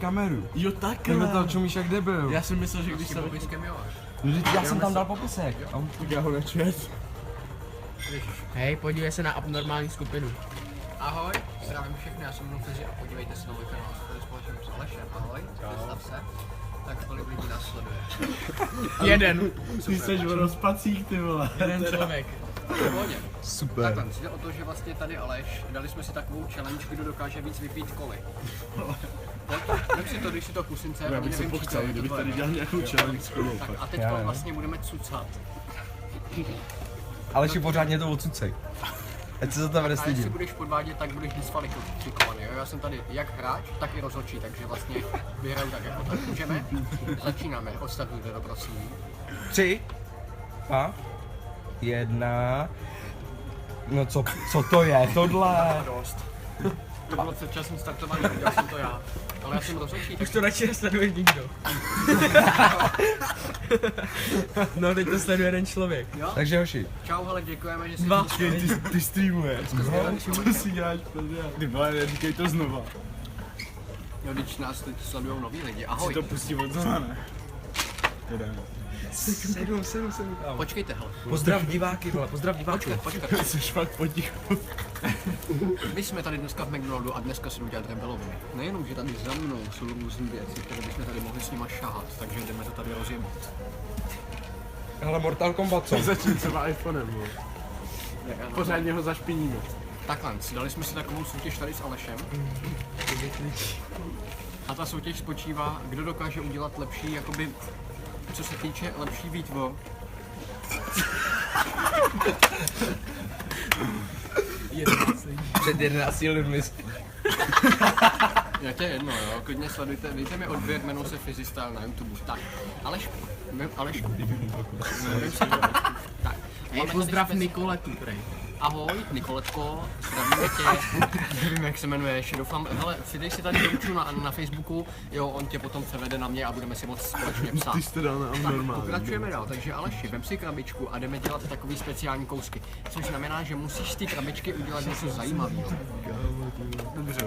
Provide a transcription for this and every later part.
kameru. Jo, takhle. Kdyby to čumíš jak debil. Já si myslel, že když se... Já jsem tam dal popisek. Tak já ho nečet. Hej, podívej se na abnormální skupinu. Ahoj, zdravím všechny, já jsem Nufizi a podívejte se na můj kanál společně s Alešem. Ahoj, představ se. Tak kolik lidí nás sleduje? Jeden. Ty jsi v rozpacích, ty vole. Jeden člověk. Pohodě. Super. Takhle, jde o to, že vlastně tady Aleš, dali jsme si takovou challenge, kdo dokáže víc vypít koly. Vem si to, když si to kusince, Já bych si pochcel, kdybych tady dělal nějakou challenge s kolou. Tak a teďka vlastně budeme cucat. Ale si pořádně to odsucej. Ať se za to A jestli nestydím. budeš podvádět, tak budeš diskvalifikovaný. Já jsem tady jak hráč, tak i rozhodčí, takže vlastně vyhraju tak jako tak. Můžeme? Začínáme, odstartujte to prosím. 3, 2, 1. No co to je tohle? Dost. To bylo předčasný startování, udělal jsem to já. Ale já jsem rozhodčí, Už to radši nesleduje nikdo. No, teď to sleduje jeden člověk. jo? Takže hoši. Čau, hele, děkujeme, že jsi Dva. Ty streamuješ. Co si děláš, ty vole, neříkej to znova. Jo, když nás teď sledujou noví lidi. Si Ahoj. to pustí od znova, ne? Teda. 7. Počkejte, hele. Pozdrav diváky, vole, pozdrav diváky. Počkejte. Jsi fakt potichu. My jsme tady dneska v McDonaldu a dneska se jdou dělat rebelovi. Nejenom, že tady za mnou jsou různé věci, které bychom tady mohli s nima šahat, takže jdeme to tady rozjebit. Hele, Mortal Kombat, co? Začím třeba iPhonem, vole. Pořádně ho zašpiníme. Takhle, dali jsme si takovou soutěž tady s Alešem. A ta soutěž spočívá, kdo dokáže udělat lepší, jakoby, co se týče lepší výtvo. Před 11 lidmi. Jak je jedno, jo, klidně sledujte, dejte mi odběr, jmenuji se Fyzistyle na YouTube. Tak, Aleš, tak. Hej, Máme pozdrav tady Nikoletu, prej. Ahoj, Nikoletko, zdravíme tě, nevím jak se jmenuje, Shadowflam, hele, přidej si tady Domču na Facebooku, jo, on tě potom převede na mě a budeme si moc společně psát. Ty jsi to dal na Tak, normální. pokračujeme dál, takže Aleši, vem si krabičku a jdeme dělat takový speciální kousky, což znamená, že musíš z té krabičky udělat něco zajímavého. Dobře,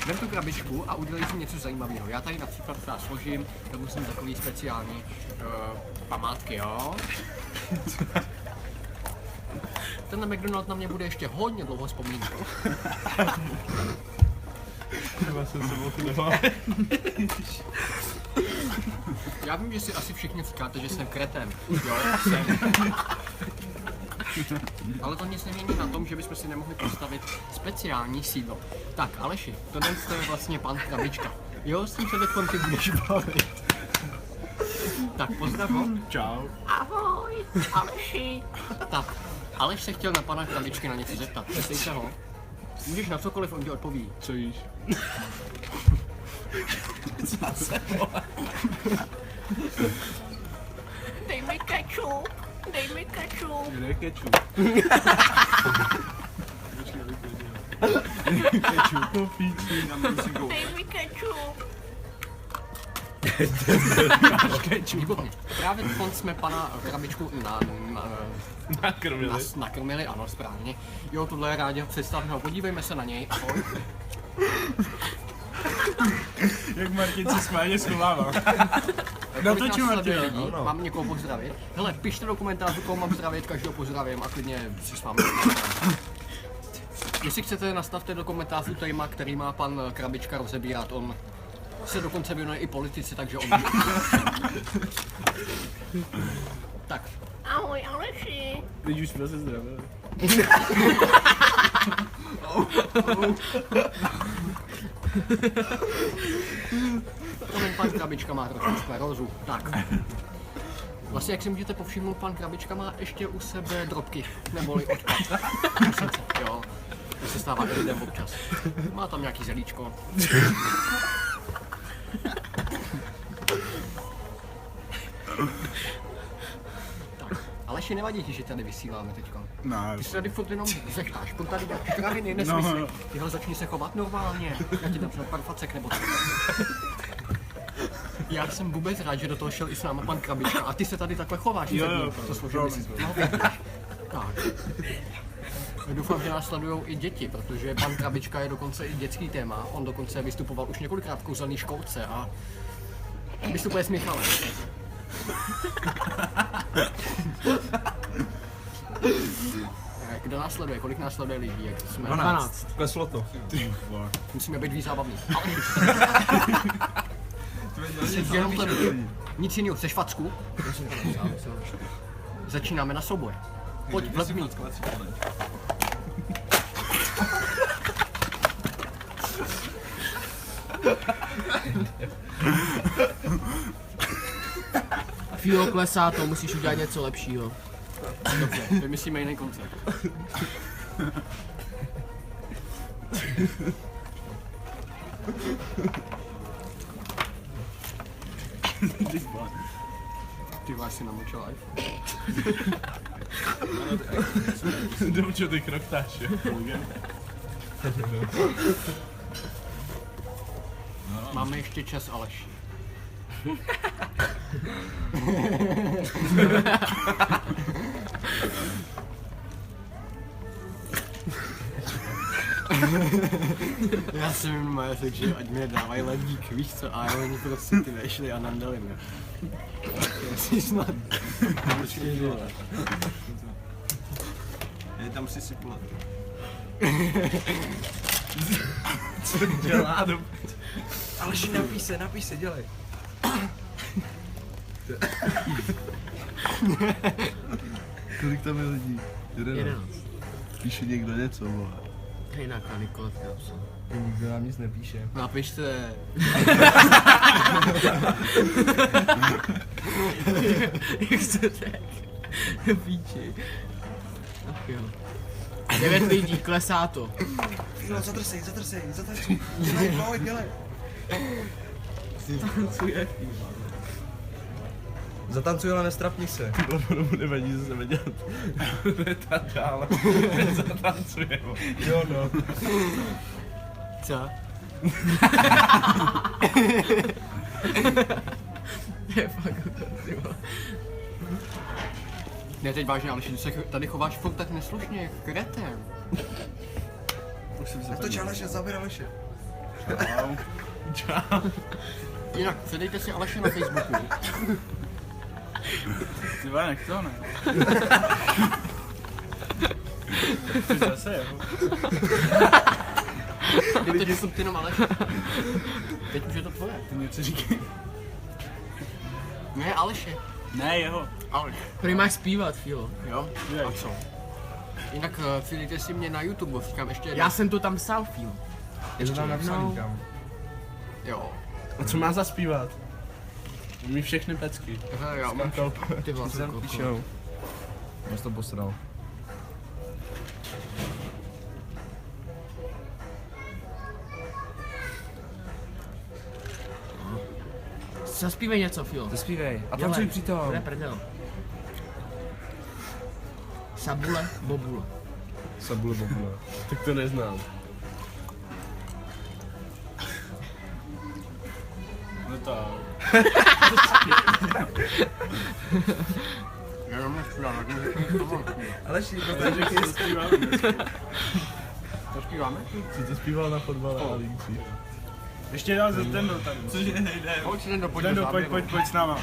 vem tu krabičku a udělej si něco zajímavého. Já tady například třeba složím, to musím takový speciální památky, jo? Ten McDonald na mě bude ještě hodně dlouho vzpomínat. Já vím, že si asi všichni říkáte, že jsem kreten. Jo, jsem. Ale to nic nemění na tom, že bychom si nemohli postavit speciální sídlo. Tak, Aleši, tohle je vlastně pan Krabička. Jo, s tím se teď ty budeš bavit. Tak, pozdrav ho. Čau. Ahoj, Aleši. Tak, Aleš se chtěl na pana Krabičky na něco zeptat. Přesejte ho. Můžeš na cokoliv, on ti odpoví. Co jíš? Dej mi kečup, dej mi kečup. Kde je kečup? Kečup, píči. Dej mi kečup. Výborně. Právě teď jsme pana Krabičku nakrmili, ano, správně. Jo, tohle je Ráďa, představme ho, podívejme se na něj, ahoj. Jak Martin se schválně schovává. Natočím Martina. Mám někoho pozdravit. Hele, pište do komentářů, koho mám zdravit, každého pozdravím a klidně si s vámi. Jestli chcete, nastavte do komentářů téma, který má pan Krabička rozebírat, on se dokonce věnuje i politici, takže on... Tak. Ahoj, Aleši. Teď už jsme se zdravili. Ten pan Krabička má trošku sklerózu. Tak. Vlastně, jak si můžete povšimnout, pan Krabička má ještě u sebe drobky, neboli odpad. Jo, to se stává i lidem občas. Má tam nějaký zelíčko. Tak, Aleši, nevadí ti, že tady vysíláme teďka. Ne. Ty se tady furt jenom zechtáš, furt tady děláš kraviny, nesmysly. No. Tyhle začni se chovat normálně. Já ti dám pár facek nebo co. Já jsem vůbec rád, že do toho šel i s náma pan Krabička a ty se tady takhle chováš. Jo, to složili si. No, tak. Doufám, že nás sledují i děti, protože pan Krabička je dokonce i dětský téma. On dokonce vystupoval už několikrát v kouzelné školce a vystupuje s Michalem. Kdo nás sleduje? Kolik nás sleduje lidí? Jak jsme? 12. Kleslo to. Musíme být víc zábavní. Jenom sleduji. Nic jiného, chceš facku? Začínáme na souboje. Pojď, vlep mít. Fílo, klesá to, musíš udělat něco lepšího. Dobře, vymyslíme jiný koncept. Ty máš si namočil iPhone. Dobře, ty kroktáš, jo? Máme ještě čas, Aleši. Já jsem jim má řekl, že ať mi dávají ledík, víš co, a oni prostě ty nešli a nandali mě. Já si snad určitě dělat. Je tam přisyplat. Co dělá? Aleši, napij se, dělej. Kolik tam je lidí? 11. Píše někdo něco, vole. Jinak a Nikola napsal. Nikdo nám nic nepíše. Napište. Jak se tak? Píči. Ach jo. 9 lidí, klesá to. Filo, zadrsej. Dělej. Tancuje. Zatancuj, ale nestrapni se. Nevadí, co se dělat. Ta dále. Zatancuje. Jo no. Co? To je fakt ty vole. Ne, teď vážně, ale ty se tady chováš furt tak neslušně, jak kreten. Tak to Aleše, zaběr Aleše. Čau. Jinak, předejte si Aleše na Facebooku. Ty vole, nech to, ne? Ty zase, jo? Teď jsou ty jenom Aleše. Teď už je to tvoje. Ty něco říkej. Ne, Aleše. Ne, jeho. Aleš. Prý máš zpívat, Fílo. Jo? A co? Jinak přidejte si mě na YouTube, říkám ještě jednou. Já jsem to tam psal, Fílo. Je to tam napsaný, kámo. Jo. A co má zaspívat? Umí všechny pecky. Hele, já mám Ty vole, Jsem koko. píšou. Já to posral. Zaspívej něco, Fílo. Zaspívej. A Dělej. tancuj přitom. To je prdel. Sabule, bobule. Sabule bobule. Tak to neznám. No to. Já jenom nespívám, Aleši, to zpíváme? Jsi to zpíval na fotbale, ale líčí. Ještě dál ze Zdendo tady. Cože nejde. Pojď si do Zdendo, pojď s náma.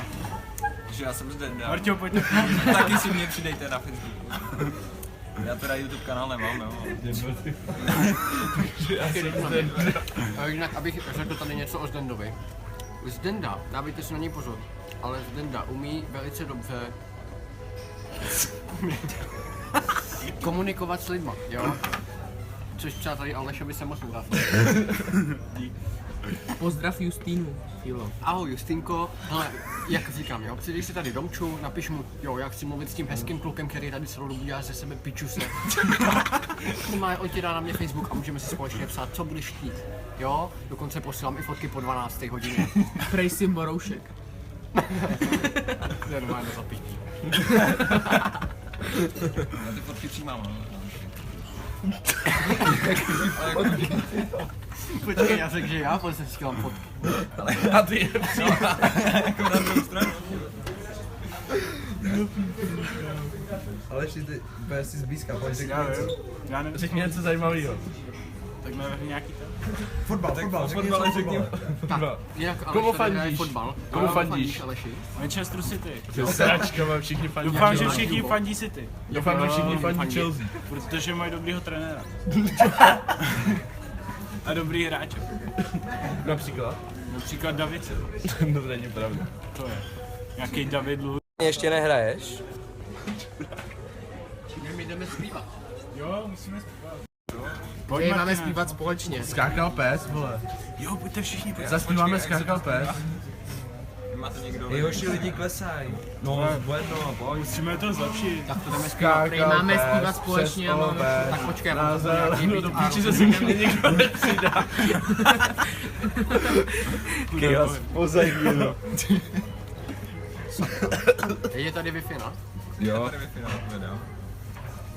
Že já jsem Zdenda. Marťo, pojď. Taky si mě přidejte na Facebooku. Já teda YouTube kanál nemám, jo. Jinak, abych řekl tady něco o Zdendovi. Zdenda, dávejte si na něj pozor, ale Zdenda umí velice dobře komunikovat s lidma, jo? Což třeba tady Alešovi se moc nezdá. Pozdrav Justínu, Fílo. Ahoj Justinko, hele, jak říkám, jo, přijdej si tady domču, napiš mu, jo, já chci mluvit s tím hezkým klukem, který tady celou dobu dělá ze sebe pičuse. On ti dá na mě Facebook a můžeme si společně psát, co budeš chtít, jo, dokonce posílám i fotky po 12. hodině. Prej si Moroušek. To je normálně zapití. Já ty fotky přijímám, no. Počkej, já řekl, že já prostě si dělám fotky. A ty je přijímám. Jako na druhou stranu. Aleši, ty úplně si zblízka, pojď řekni Já něco. vím. Já nevím. Řekni něco zajímavého. Tak navrhni nějaký ten. Fotbal, řekni něco o fotbale. Jinak Komu Aleš tady hraje fandíš? fotbal. Komu A fandíš? Aleši? Manchester City. Sračka, mám všichni fandí. Doufám, že Chelsea. všichni fandí City. Doufám, že všichni fandí fandí. Chelsea. Protože mají dobrýho trenéra. A dobrý hráče. Například? Například David. No to není pravda. To je. Nějaký David Luiz. Ještě nehraješ? My jdeme zpívat. Jo, musíme zpívat. Hej, máme zpívat společně. Skákal pes, vole. Jo, pojďte všichni, pojďte. Zaspíváme Skákal pes. Máte někdo? Ty hoši lidi klesají. No, bueno, pojď. Musíme to zlepšit. Tak to jdeme zpívat. Prý máme zpívat společně, ale... Tak počkej, já Na mám to nějaký no beat do a píči se mě nikdo nepřidá. Chaos pozadí, no. Je tady Wi-Fi, no? Jo. Tady Wi-Fi video.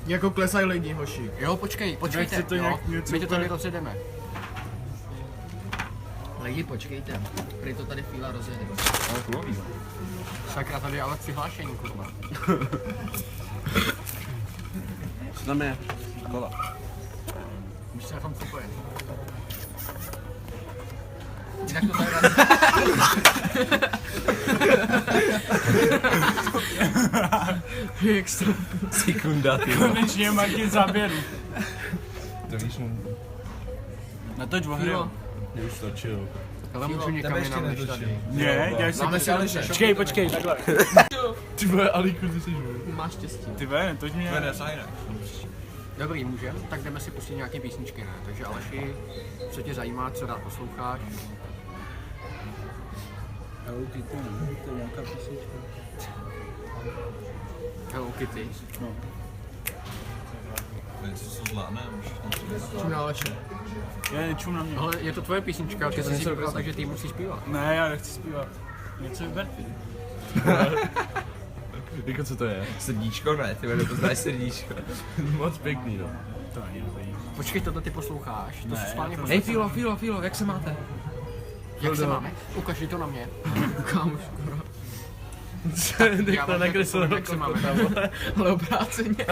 Jako klesají lidi, hoši. Jo, počkejte, Nechci to jo. nějak něco My to tady úplně- rozjedeme. Lidi, počkejte. Prý to tady chvíla rozjede. Sakra, tady je ale přihlášení, kurva. Co tam je? Kola. Už se tam připojen. Jinak to tady Jak to? Sekunda, ty. Konečně Martin záběru. To víš, no. Natoč ohryl. Mě už točil. Ale můžu někam Tebe ještě jinam než netočí. tady. Ne, děláš si Máme si Aleše. Počkej, takhle. Ty vole, Aliku, ty jsi živý. Máš štěstí. Ty ve, netoč mě. Vede, sajne. Dobrý, můžem? Tak jdeme si pustit nějaké písničky, ne? Takže Aleši, co tě zajímá, co rád posloucháš? Hello Kitty, to je nějaká písnička. Hello Kitty. Co jsou zvládne? Čím na Aleše. Já nečum na mě. Ale je to tvoje písnička, ty jsi si vybral, takže ty musíš zpívat. Ne, já nechci zpívat. Něco vyber ty. Jako co to je? Srdíčko ne, ty vole, to znáš srdíčko. Moc pěkný, no. To není dobrý. Počkej, tohle ty posloucháš? To Ne, si schválně já to- Hej, posloucháš. Filo, jak se máte? Jak se máme? Ukaž to na mě. Kámoš, Já To vám nakreslil řeknu, jak se máme. ale obráceně.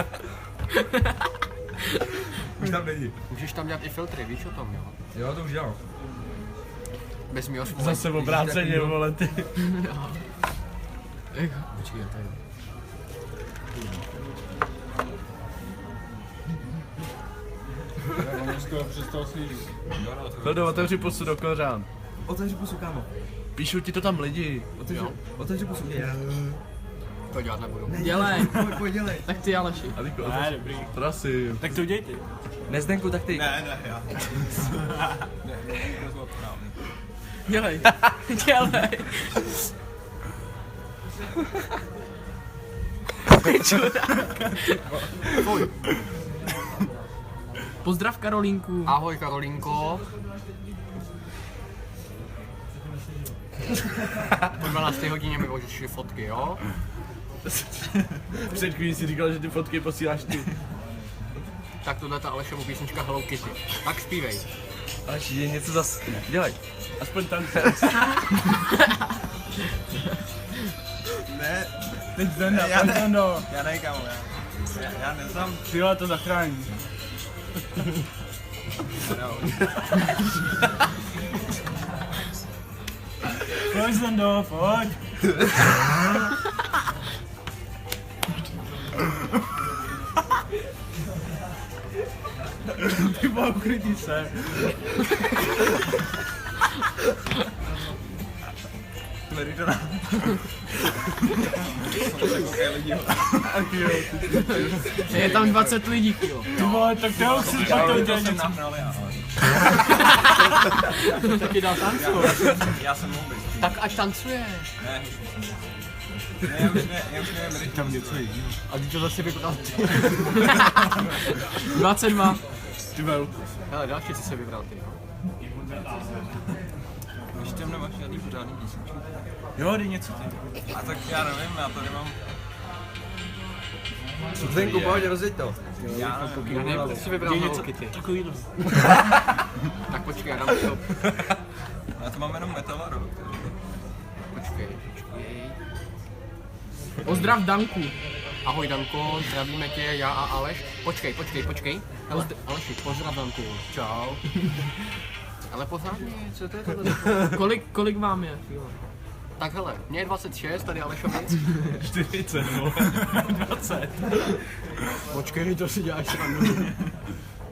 Už tam není. Můžeš tam dělat i filtry, víš o tom, jo? Jo, to už dělám. Bez mého Zase obráceně, vole, ty. Počkej, tady. Já skoro přestal snížit. Hledo, otevři pusu do kořán. Otevři pusu, kámo. Píšou ti to tam lidi. Otevři pusu. To dělat nebudu. Dělej, Pojď, dělej. tak ty Aleši. Aliku, Ne, dobrý. prosím. Tak to uděj ty. Nezdenku, tak ty. Ne, já. Dělej, dělej. Pozdrav Karolínku. Ahoj Karolínko. Po 12. hodině mi odešly fotky, jo? Před chvílí si říkal, že ty fotky posíláš ty. Tak tohle ta Alešova písnička Hello Kitty. Tak zpívej. Až je něco zas... Dělej. Aspoň tam Ne, Teď Zendo. já ne, kámo, já neznám. Přijela to zachrání. Pojď Zendo, pojď. Ty vole, uklidni se. Tvrdý to na... Je tam 20 lidí, jo. Ty vole, tak to chci to udělat jsem něco. nahnal já. Taky dal tancu. Já jsem mohl být. Tak až tancuje. Ne, já už nevím, rytmus. Tam něco jí. A ty to zase vybral ty. 22. Ty vole. Hele, další si se vybral ty, jo? Už tam nemáš žádný pořádný písničky. Jo, dej něco ty. A tak já nevím, já tady mám... Zdenku, pojď, rozjeď to. Já nevím. Já nevím, ty si vybral Dej Hello něco Kitty. takovýhle. Tak počkej, já dám to. Já to mám jenom metal a rock. Počkej. Pozdrav Danku. Ahoj Danko, zdravíme tě, já a Aleš. Počkej. Hele, Aleši, pozdrav Danku. Čau. Ale pořádně, co to je tohle? Kolik vám je? Tak hele, mě je 26, tady Alešovi. 40, no. 20. Počkej, to si děláš srandu.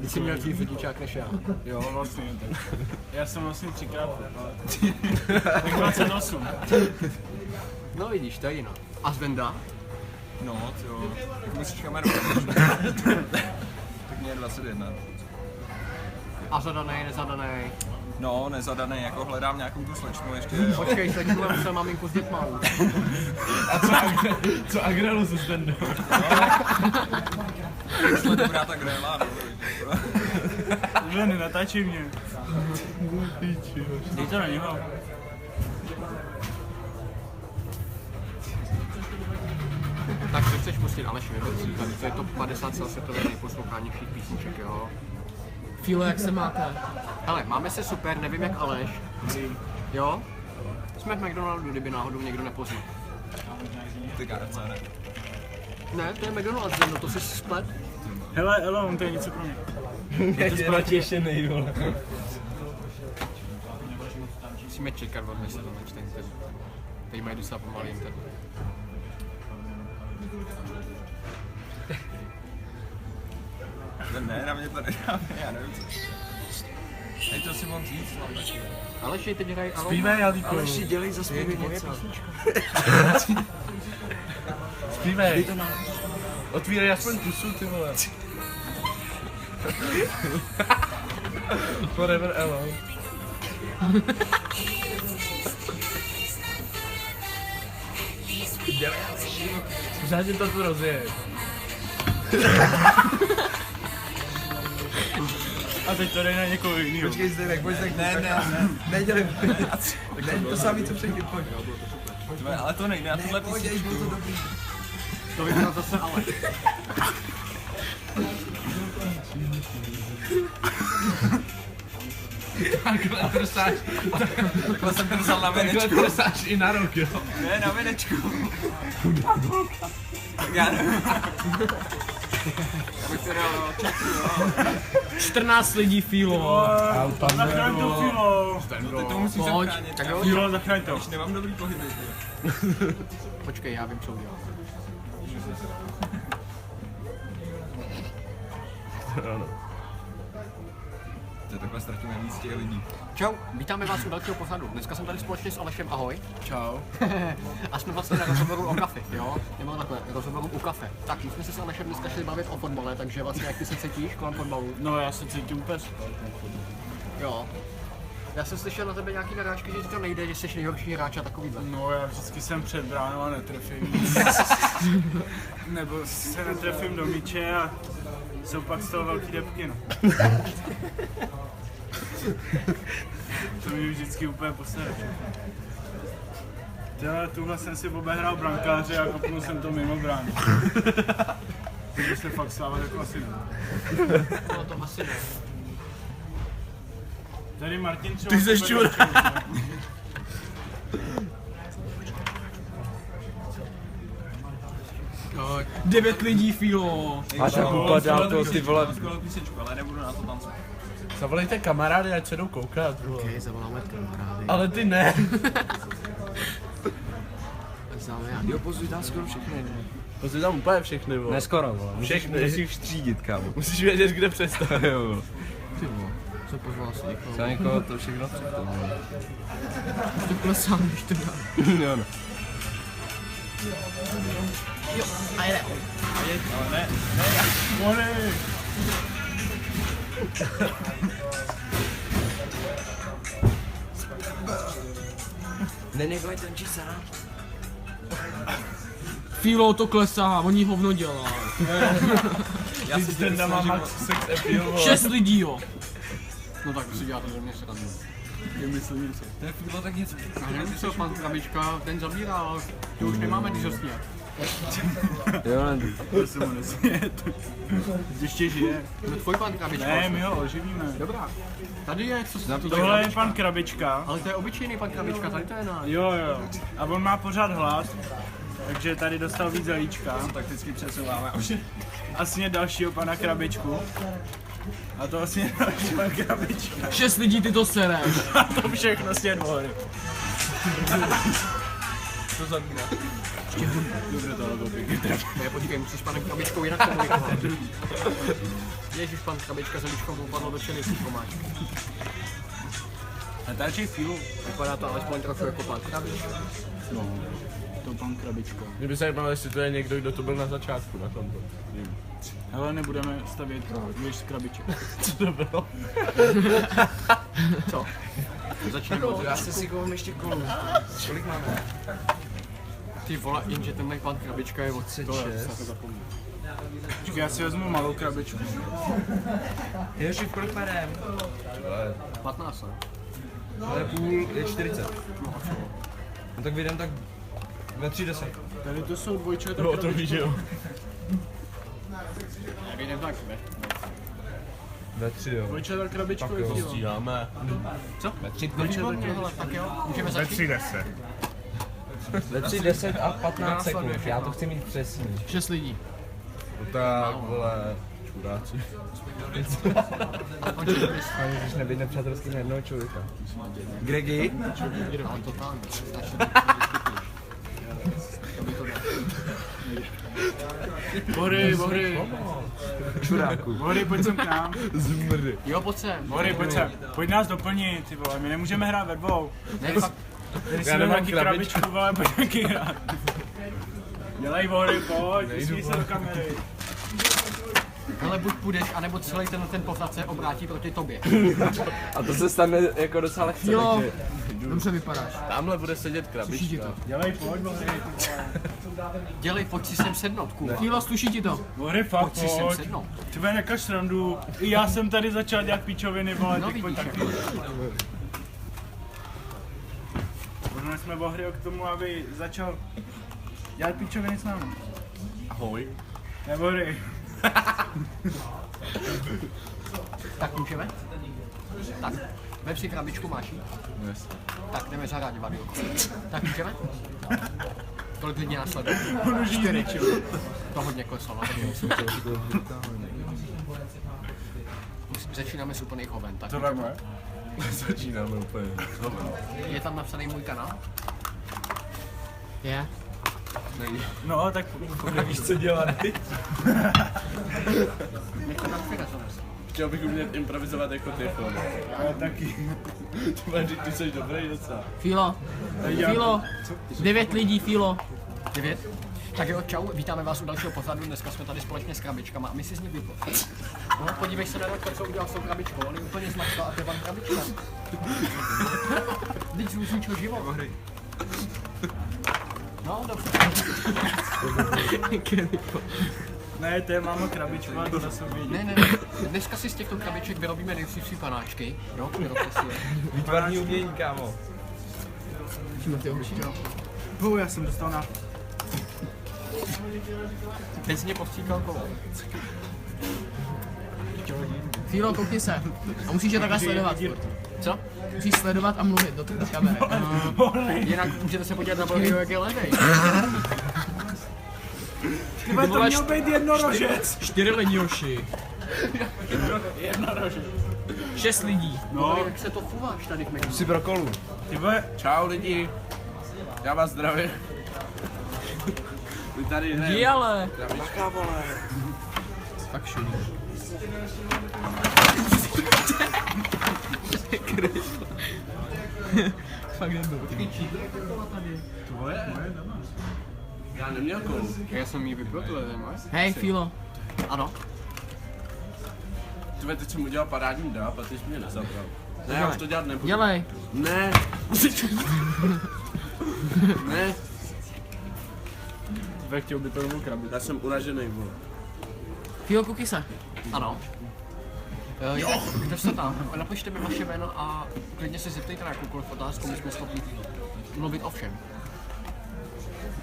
Ty jsi měl dřív řidičák než já. Jo, vlastně. Já jsem vlastně 3krát tak 28. No vidíš, to je jinak. A Zvenda? No, jo. Musíš kameru. Tak mě je 21. A zadanej, nezadanej. No, nezadaný, jako hledám nějakou tu slečnu ještě. Počkej, slečnu, já musel maminku s dětma. Co Agrelu se Zdendou? Jestli dobrá, tak nemá. Že nenatáčej mě. Dej to na něho. Tak co chceš pustit, Aleši, to je top 50 celosvětových nejposlouchanějších písniček, jo? Fíle, jak se máte? Hele, máme se super, nevím jak Aleš. Jo? Jsme v McDonaldu, kdyby náhodou někdo nepozná. Ty KFC, ne? Ne, to je McDonald's, no to si splet. Hele, Elon, to je něco pro mě. Je to zpratěšenej, vole. Musíme čekat, odmy se to načtejte. Teď mají docela pomalý internet. Ne, na mě to nedá, já nevím co. Hej, to si mám říct, mám taky. Aleši, teď hraj Alon. Zpívej, já líkuju. Aleši, dělej za zpěvy Moje něco. písnička. Zpívej. Otvírej aspoň pusu, ty vole. Forever Alone. Pořádně to tu rozjeď. A teď to dej na někoho jinýho. Počkej, Zdenek, pojď tak. Nedělej. Ne, to samý, co předtím, pojď. Ale to nejde, na tuhle Pojď, písničku. bylo to dobrý. To vyhrál zase Aleš. Takhle trsáš, Takhle jsem to vzal na takhle věnečku. trsáš i na rok, jo. Ne, na věnečku. Tak já nevím. Abych to dal čeku, jo. 14 lidí Fílo. Zachraň to, Filo. Teď to musíš Pojď. zachránit. Tak jo, Filo, zachraň to. Když nemám dobrý pohyby. počkej, já vím, co udělám. To takhle ztratíme víc těch lidí. Čau, vítáme vás u dalšího pořadu. Dneska jsem tady společně s Alešem, ahoj. Čau. A jsme vlastně na rozhovoru o kafe, jo? Nebo takhle, rozhovoru u kafe. Tak, my jsme se s Alešem dneska šli bavit o fotbale, takže vlastně jak ty se cítíš kolem fotbalu? No, já se cítím úplně super. Jo. Já jsem slyšel na tebe nějaký narážky, že ti to nejde, že jsi nejhorší hráč a takovýhle. No, já vždycky jsem před bránou a netrefím. Nebo se netrefím do míče a jsou pak z toho velký depky, no. To mi vždycky úplně posere. Tuhle jsem si obehrál brankáře a kopnul jsem to mimo bránu. Takže se fakt stává jako asi ne. No to asi ne. Tady Martin třeba... Ty seš čurák. 9 lidí Fílo. Máš jak upadá to, ty vole. Skvělou písničku, ale nebudu na to tancovat. Zavolejte kamarády, ať se jdou koukat, vole. Okay, zavoláme kamarády. Ale ty ne. Jo, pozůj, tam skoro všechny. Pozri tam úplně všechny, vole. Neskoro, vole. Všechny. Musíš střídit, kámo. Musíš vědět, kde přestat. Jo. Ty vole, co pozval si někoho? Za někoho to všechno předtím, vole. Ty klesám, když to dá. Jo, no. A jde. Ale ne, Mori! Nenechaj ten či sám. Fílo to klesá, oni hovno dělá. já si Ten má max sex appeal, vole. 6 lidí, jo. No tak si děláte ze mě srandu. Vymyslím něco. to je fílo tak něco. A nevím, co pan Krabička, ten zabíral, ty už nemáme ty snět. Jo, ne. To se mu nesmět. Ještě žije. No tvoj pan Krabička. Ne, my ho oživíme. Dobrá. Tady je, co se Tohle je pan Krabička. Ale to je obyčejný pan Krabička, tady to je náš. Jo. A on má pořád hlad. Takže tady dostal víc zelíčka. Takticky přesouváme už. A sně dalšího pana Krabičku. A to vlastně další pan Krabička. 6 lidí ty to sereš. A to všechno sně dvory. To zabíná. Dobře to logo pěkně trefí. Ne, počkej, musíš panem Krabičkou jinak komunikovat. Ježiš, pan Krabička zelíčkou upadlo do čelisti pomáčky. A další chvíli. Vypadá to alespoň trochu jako pan Krabička. No, to pan Krabičko. Mě by se zajímalo, jestli to je někdo, kdo to byl na začátku na tomto. Hele, nebudeme stavět víš Krabiček. Co to bylo? Co? Začneme od Já si koupím ještě kolu. Kolik máme? Ty vole, jenže tenhle pan Krabička je od 36. Počkej, já si vezmu malou krabičku. Ježiš, kolik berem? 15, ne? Ale půl je 40. No tak vyjdem tak ve 3:10. Tady to jsou dvojčové No to víš, že jo. Nevídem tak, ne? Ve 3, jo. Dvojčové krabičku Tak je jo. dílo. Stíháme. Ve 3, Hele, tak jo, můžeme začít. ve 3:10 a 15 sekund. Já to chci mít přesně. 6 lidí. No tak, vole, čuráci. Ani když nebýt nepřátelský na jednoho člověka. Gregy? Ale totálně. Bory, Čuráku. Bory, pojď sem k nám. Zmrdy. Jo, pojď sem. Bory, pojď sem. Pojď nás doplnit, ty vole, my nemůžeme hrát ve dvou. Ne, fakt, Tady si nemám nějaký krabičku. krabičku, vole, pojď nějaký hrát. Dělej Bory, pojď, usmí se do kamery. hele, buď půjdeš, anebo celý ten pořad se obrátí proti tobě. A to se stane jako docela lehce, Jo, takže... dobře vypadáš. Tamhle bude sedět Sluší ti krabička. to. Dělej, pojď, Bory. Dělej, pojď si sem sednout, kůl. Fílo, sluší ti to. Bory, fakt, Pojď si sem pojď. sednout. Ty bude nekaž srandu. I já jsem tady začal dělat píčoviny, vole, No tak pojď vidíš, taky. Možná jsme Bohry k tomu, aby začal dělat píčoviny s námi. Ahoj. Ne, Bohry. Tak můžeme? Tak, vem si krabičku, máš jí? Yes. Tak jdeme zahrát divadýlko. Tak můžeme? Kolik lidí následuje? 4. To hodně klesalo. Začínáme s úplných hoven, tak To tak bude? Začínáme úplně. je tam napsaný můj kanál? Je. No, tak Víš, co dělat ty? Nech to tam přerazovat. Chtěl bych umět improvizovat jako ty, Fone. ale taky. Ty jsi dobrý docela. Fílo. Fílo. 9 lidí, Fílo. 9? Tak jo, čau, vítáme vás u dalšího pořadu, dneska jsme tady společně s krabičkama a my si z nich vyplo. No, podívej se na to, co udělal s tou krabičkou, on je úplně zmačka a to je pan krabička. Teď z různičeho život. No, dobře. Ne, to je máma krabičku, ale to na sobě Ne, ne, dneska si z těchto krabiček vyrobíme nejdřív panáčky, jo, vyrobte si je. Výtvarný umění, kámo. Čím ty oči? Já jsem dostal na... Teď jsi mě povstíkal kolo. Fílo, koukni se. A musíš je takhle sledovat. Co? Musíš sledovat a mluvit do kamery. Jinak můžete se podívat na Bohryho, jak je levej. Tyhle, to měl být jednorožec. 4 lidi, hoši. Jednorožec. 6 lidí. No, Jak se to fuváš tady v Meku? Jsi pro kolu. tyhle, Čau lidi. Já vás zdravím. My tady Jdi hrajeme. ale. Krabička, vole. Tak šuní. Fakt nebyl. Já neměl kolu. Já jsem jí vypil, tohle je moje. Hej, Fílo. Ano. Tvé, teď jsem udělal parádní dáp a ty jsi mě nezabral. Ne, já už to dělat nebudu. Dělej. Ne. Ne. tyhle chtěl by to domů krabičku. Já jsem uražený, vole. Fílo, koukni se. Ano. Jo, kdo jste tam? Napište mi vaše jméno a klidně se zeptejte na jakoukoliv otázku, my jsme schopni mluvit o všem.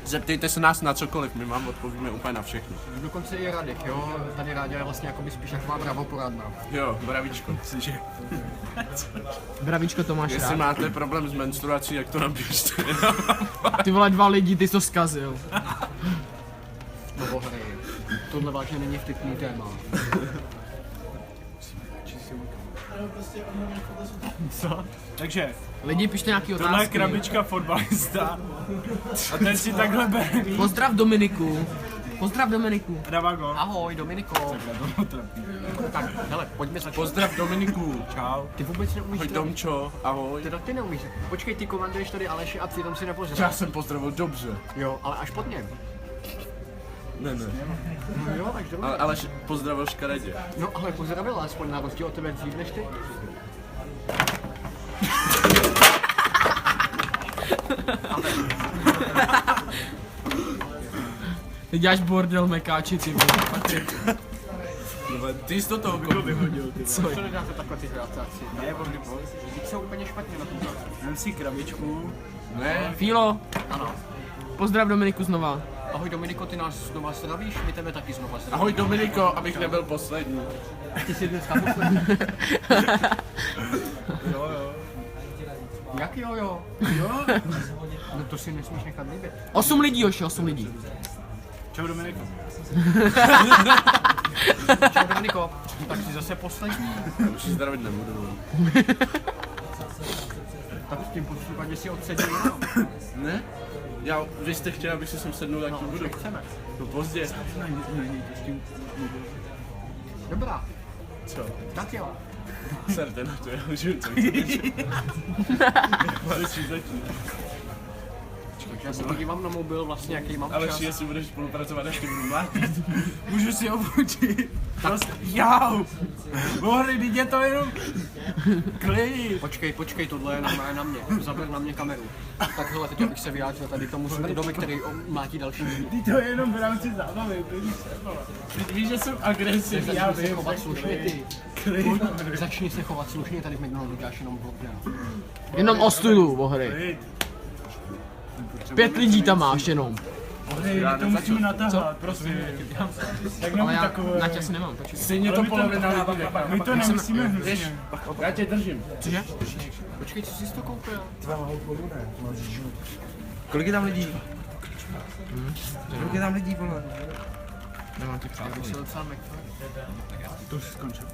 Zeptejte se nás na cokoliv, my vám odpovíme úplně na všechno. Dokonce i Radek, jo, tady Ráďa je vlastně jakoby spíš taková bravoporadna. Jo, bravíčko. Bravíčko, to máš Jestli rád. máte problém s menstruací, jak to napište. Ty vole, 2 lidi, ty jsi to zkazil. Tohle vážně není vtipný téma. Co? Takže, Lidi, pište nějaký tohle je otázky. krabička fotbalista. A ten si takhle bere víc. Pozdrav Dominiku. Pozdrav Dominiku. Dává gol. Ahoj, Dominiko. Tak, hele, pojďme začít. Pozdrav Dominiku. Čau. Ty vůbec neumíš Ahoj zdravit. Domčo, ahoj. Teda ty neumíš. Počkej, ty komanduješ tady Aleši a přitom si Já nepozdravil. jsem pozdravil dobře. Jo, ale až pod něm. Ne. No jo, až dobře. Ale pozdravil škaredě. No ale pozdravil alespoň na rozdíl od tebe dřív než ty. Ty děláš bordel mekáči, ty vole. Ty jsi to toho vyhodil. Co To je? nedáte takhle ty hráci. Ne, bobby boy. Teď jsou úplně špatně na tom. Vem si krabičku. Ne, Fílo, Ano. pozdrav Dominiku znova. Ahoj Dominiko, ty nás znova zdravíš, my tebe taky znova zdravíme. ahoj Dominiko, abych nebyl poslední. Ty jsi dneska poslední. Jo, jo. Jak jo, jo? Jo? No to si nesmíš nechat líbit. 8 lidí, Joši, 8 lidí. Čau Dominiko. Čau Dominiko, no, tak jsi zase poslední. Už si zdravit nebudu. Tak v tím případě si odsedí jenom. Ne? Vy jste chtěli, abych si sem sednul, tak to budu. Chceme. No pozdě. Dobrá, Co? tak jo. Serte na to, já už vím, co chceš. Já se podívám na mobil vlastně, jaký mám Ale čas. jestli budeš spolupracovat, až tě budu mlátit. Můžu si obučit. Prostě, jau. Bohry, teď je to jenom klid. Počkej, tohle je na mě. Zaber na mě kameru. Tak hele, teď abych se vyjádřil tady tomu smrdovi, který mlátí další lidi. Teď to je jenom v rámci zábavy, to víš se, vole. Ty víš, že jsem agresivní, já Začni se vím. chovat slušně, ty. Klid. Začni se chovat slušně, tady v McDonaldu děláš jenom blok. Jenom ostudu, bohry. Klid. 5 lidí tam máš jenom. Bohry, my to musíme natáhat, prosím. Tak Ale nemám já takové. na čas nemám, počkej. Stejně Ale to my to- polovina lidí nechá. My to nemusíme hnusně. Já tě držím. Cože? Počkej, co jsi to koupil? Kolik je tam lidí? Kolik je tam lidí, vole? Nemám ty přátelé. Jsi docela McFly. To už skončil.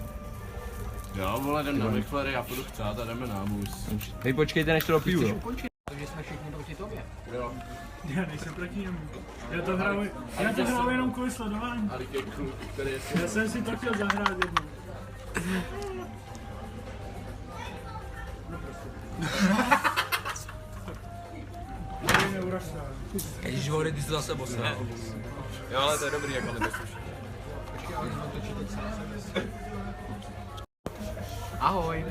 Jo, vole, jdem na McFlurry, já půjdu chcát a jdeme na mus. Hej, počkejte, než to dopiju, Chceš jo? ukončit? Takže jsme všichni proti tobě. Jo. Já nejsem proti němu. Já to hraju jenom kvůli sledování. A je kluk, který je Já jsem si to chtěl zahrát jednou. Ježišvory, ty jsi to zase posral. Jo, ale to je dobrý, jako nebezpečný. Ahoj.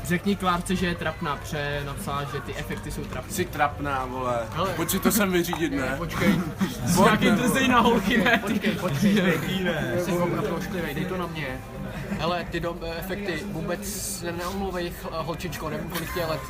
Řekni Klárce, že je trapná, napsala, že ty efekty jsou trapné. Jsi trapná, vole. Hele. Pojď si to sem vyřídit, ne? Počkej, Nějaký drzej na holky, ne? počkej. Jsi opravdu ošklivej, dej to na mě. Hele, ty efekty vůbec se neomluvej, holčičko, nevím kolik tě let.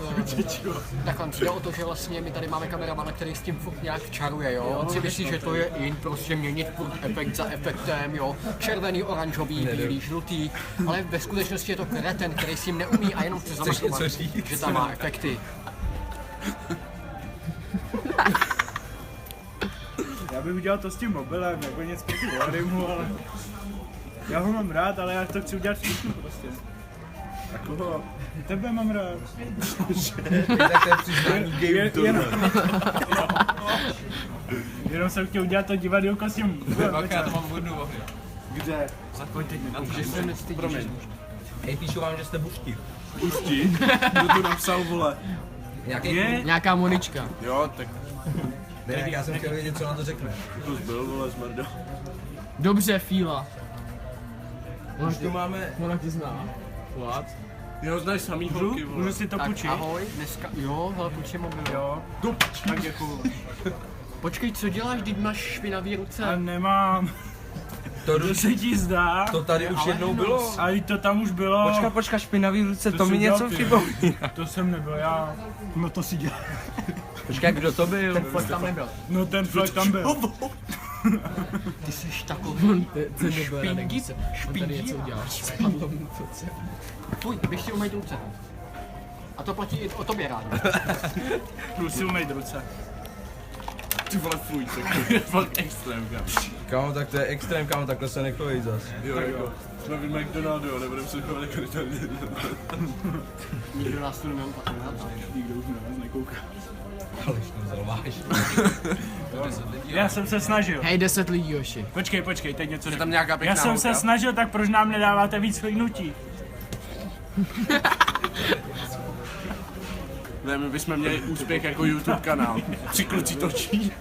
Takhle jde o to, že vlastně my tady máme kameramana, který s tím furt nějak čaruje, jo. On si myslí, že to je in, prostě měnit furt efekt za efektem, jo. Červený, oranžový, bílý, žlutý, ale ve skutečnosti je to kreten, který s tím neumí a jenom chce zamachovat, že tam má efekty. Já bych udělal to s tím mobilem, jako nic proti Warrimu, ale... Já ho mám rád, ale já to chci udělat všichni prostě. Takového... Tebe mám rád. Tak to je přiznání game tohle. Jenom jsem chtěl udělat to divadelko s tím... Já to mám vodnou ohry. Kde? Že se nestydíš. Hej, píšu vám, že jste bušti. Puští? Kdo to napsal, vole? Nějaký Je? Nějaká Monička. Jo, tak ne, já jsem chtěl vědět, co na to řekne. to zbyl, vole, smrdo. Dobře, Fíla. Už tu máme... Ona tě zná. What? Jo, znáš samý holky, vole. Můžu si to Tak půjčit? ahoj, dneska, jo, hele, půjčím mobil. Jo. Tak děkuju. Počkej, co děláš, když máš špinavý ruce? A nemám. To se ti zdá? To tady už jednou bylo. Ale to tam už bylo. Počka, špinavý ruce, to jsi mi něco udělal ty. připomíná. To jsem nebyl já. No to si dělá. Počkej, kdo to byl? Ten flek tam nebyl. No ten flek tam byl. Ty jsi takový To nebyl Radek, špindík, on tady něco špindík. udělal. Spadlo mu to celé. Fuj, běž si umýt ruce. A to platí i o tobě rád. Jdu si umýt ruce. Ty vole, fuj, to je fakt extrém, kámo. Kámo, tak to je extrém, kámo, takhle se nechovej zas. Jo, jako, jsme v McDonaldu, jo, nebudeme se chovat jako tady. Nikdo nás tu neměl pak nehrát. Nikdo už na nás nekouká. Ale to vzal vážně. Já jsem se snažil. Hej, 10 lidí, Joši. Počkej, teď něco Je tam nějaká pěkná Já jsem se holka? snažil, tak proč nám nedáváte víc kliknutí? Ne, my bychom měli úspěch jako YouTube kanál. 3 kluci točí.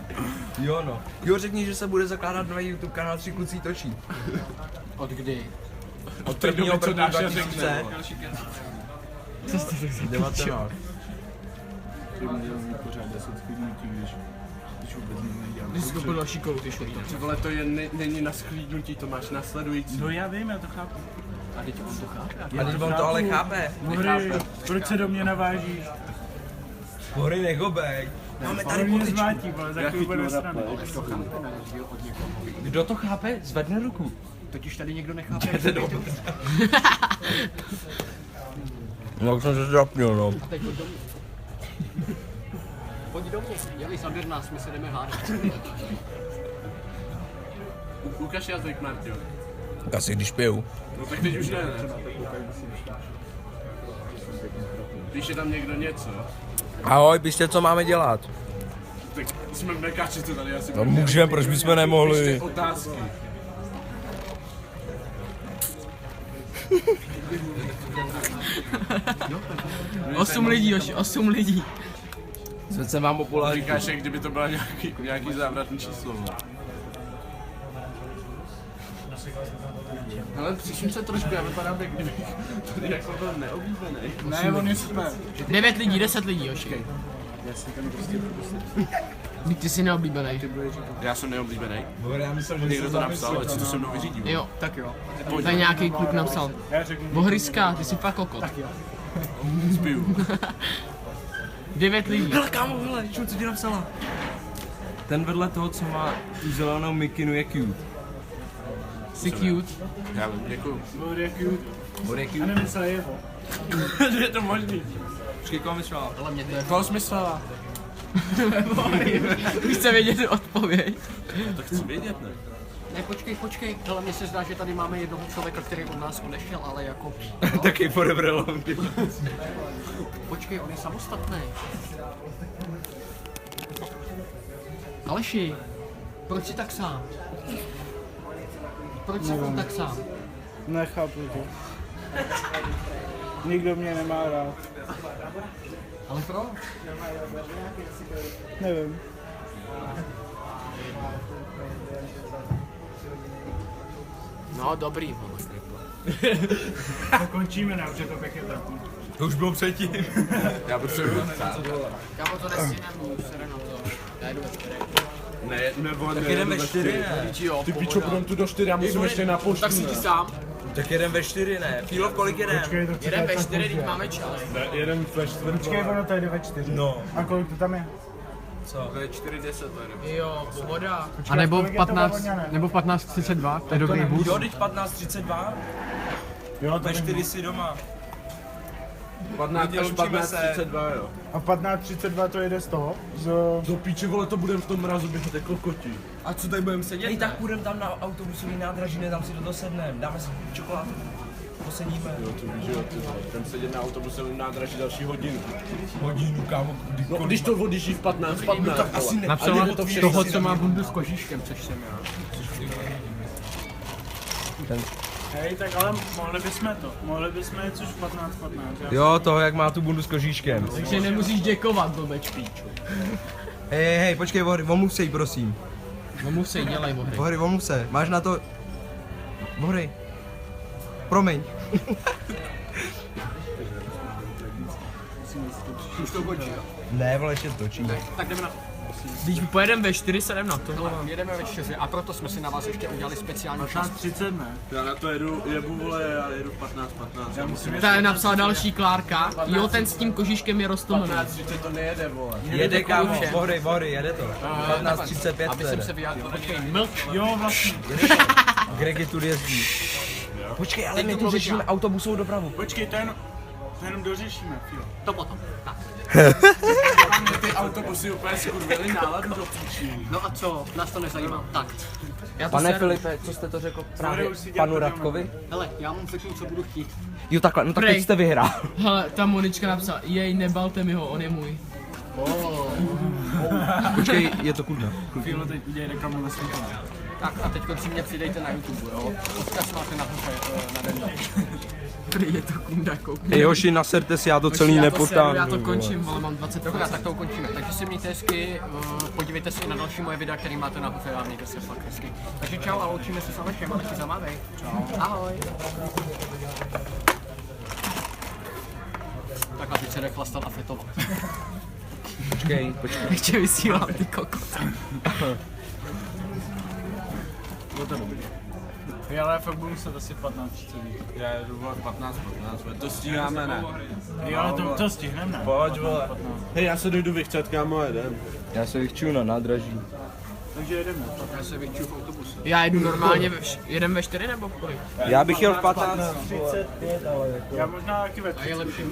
Jo no. Jo, řekni, že se bude zakládat nový YouTube kanál 3 kluci točí. Od kdy? Od té doby, 1. co 1. Dáša řekne, 2019. Ty měl mít pořád 10 kliknutí, když vůbec nedělám. Ty jsi koupil další kolu, ty šuto. Ty vole, to je, není na sklídnutí, to máš následující. No já vím, já to chápu. A teď on to chápe. A teď on to ale chápe. Hory, proč se do mě navážíš? Hory nechobej. Máme Ale tady mě potičku. zvátí, vole, za chvíli bude strany. To chápe na rozdíl od někoho. Kdo to chápe? Zvedne ruku. Totiž tady někdo nechápe, jak to jde. No, už jsem se zapnul, no. A teď pojď domů. Pojď domů, jeli zaběr nás, my se jdeme hádat. Ukaž jazyk, Marťo. Asi když piju. No tak teď už ne. Píše tam někdo něco, Ahoj, píšte, co máme dělat. tak jsme mekači, to tady asi No můžeme, proč bychom nemohli? Píšte otázky. Osm lidí, Joši, 8 lidí. Svět jsem vám populární. Říkáš, jak kdyby to byla nějaký závratný číslo. No. Ale přiším se trošku, já vypadám, jak kdybych tady jako byl neoblíbený. Ne, on je super. 9 lidí, 10 lidí, Joši. Vždyť ty jsi neoblíbený. Já jsem neoblíbený. Já myslím, že Někdo to napsal, ať si to se mnou vyřídí. Jo, Tak jo. tady nějaký kluk napsal. Já řeknu. Bohryska, ty jsi fakt kokot. Zbiju. 9 lidí. Hele, kámo, hele, čo ti napsala? Ten vedle toho, co má tu zelenou mikinu, je cute. Jsi cute. Já vím, děkuju. Bude cute. Bude Já cute. nemyslel jeho. Je to možný. Počkej, koho myslela? Ale mě to je... Koho jsi myslela? Chce vědět odpověď. To chci vědět, ne? Ne, počkej. Ale mně se zdá, že tady máme jednoho člověka, který od nás odešel, ale jako... No, Taky forever alone. počkej, on je samostatný. Aleši, proč jsi tak sám? Proč jsi tam tak sám? Nechápu to. Nikdo mě nemá rád. Ale proč? Nevím. No, dobrý, vole. To končíme, ne, už je to pěkně trapný. To už bylo předtím. Já potřebuji psát. Kámo, to nestínám, už se na to. Já jdu ve 4. Ne, nebo Tak jedeme ve 4, ne? Ty pičo, půjdem tu do 4, já musím ještě na poštu, Tak si ty ne? sám. Tak jedem ve 4, ne? Fílo, kolik jedem? Počkej, to chci Jeden tak ve 4, pozdě. teď máme čas. Ne, jeden ve 4. Počkej, ono to jde ve 4. No. A kolik to tam je? Co? To je 4,10 to je. Jo, pohoda. Počkej, a kolik je to ve Voňané? nebo 15:32, to je dobrý bus. Jo, teď 15:32. Jo, to Ve vím. 4 si doma. 15 až Loučíme se. 15,32, jo. A 15:32 to jede z toho? Do píče, vole, to budem v tom mrazu běhat jako koti. A co tady budeme sedět? Hej, tak půjdeme tam na autobusový nádraží, ne, tam si do toho sedneme. Dáme si čokoládu. Posedíme. Jo, to víš, jo, ty vole. Tam sedět na autobusovém nádraží další hodinu. Hodinu, kámo. No, když to odjíždí v 15, Tak asi ne. Napsala A jde to toho, všechny co má bundu s kožíškem, což jsem já. Hej, tak ale mohli bychom jet už v 15:15. Jo, toho, jak má tu bundu s kožíškem. Takže nemusíš děkovat, blbeč píču. Hej, počkej, Vohry, omluv se jí, prosím. No musí, dělej, Bohry. Vohry, omluv se. Máš na to... Vohry. Promiň. Už to končí, jo. Ne, vole, ještě točí. Tak jdeme na... Když pojedeme ve 4, se jdem na to. Jedeme ve 4 a proto jsme si na vás ještě udělali speciální čas. 15:30 ne? Já na to jebu, vole, já jedu 15. Já musím Tady napsala další Klárka. Jo, ten s tím kožíškem je roztomilý. 15:30 to nejede, vole. Jede, kámo, Kouše. Vohry, jede to. 15:35 Aby to jsem jede. se vyjádřil, počkej, mlč. Jo, vlastně. Gregy tu jezdí. Počkej, ale my tu řešíme autobusovou dopravu. Počkej, to jenom dořešíme, jo. To potom. Tak. autobusy úplně skurvili náladu do píčí. No a co? Nás to nezajímá. Tak. Já to Pane seru. Filipe, co jste to řekl právě už si dělat panu to Radkovi? Hele, já mám řeknu, co budu chtít. Jo takhle, no tak Prej. teď jste vyhrál. Hele, ta Monička napsala, jej, nebalte mi ho, on je můj. Počkej, je to kurda. Chvíli teď udělej reklamu na svůj kanál. Tak a teď si mě přidejte na YouTube, jo? Odkaz máte nahoře na den. Prý je to kunda, koukni. Ej hoši, naserte si, já to celý Já nepotáhnu. to končím, ale mám 20 Dobrá, tak to ukončíme. Takže si mějte hezky, podívejte se i na další moje videa, který máte nahoře a mějte se fakt hezky. Takže čau a loučíme se s Alešem, Aleši zamávej. Čau. Ahoj. Tak a teď se jde chlastat a fetovat. Počkej. Ještě vysílám ty kokot. Hej, ale fakt budu muset asi 15-30 dní. Já jedu vole 15, to stíháme, ne? Jo, ale to stihneme, ne? Pojď vole. Hej, já se dojdu vychcet, kámo, jedem. Já se vychčuju na nádraží. Takže jedeme. Já se vyčuju v autobuse. Já jedu normálně, jedem ve 4 nebo kolik? Já bych jel v 15. Já možná taky ve A je lepší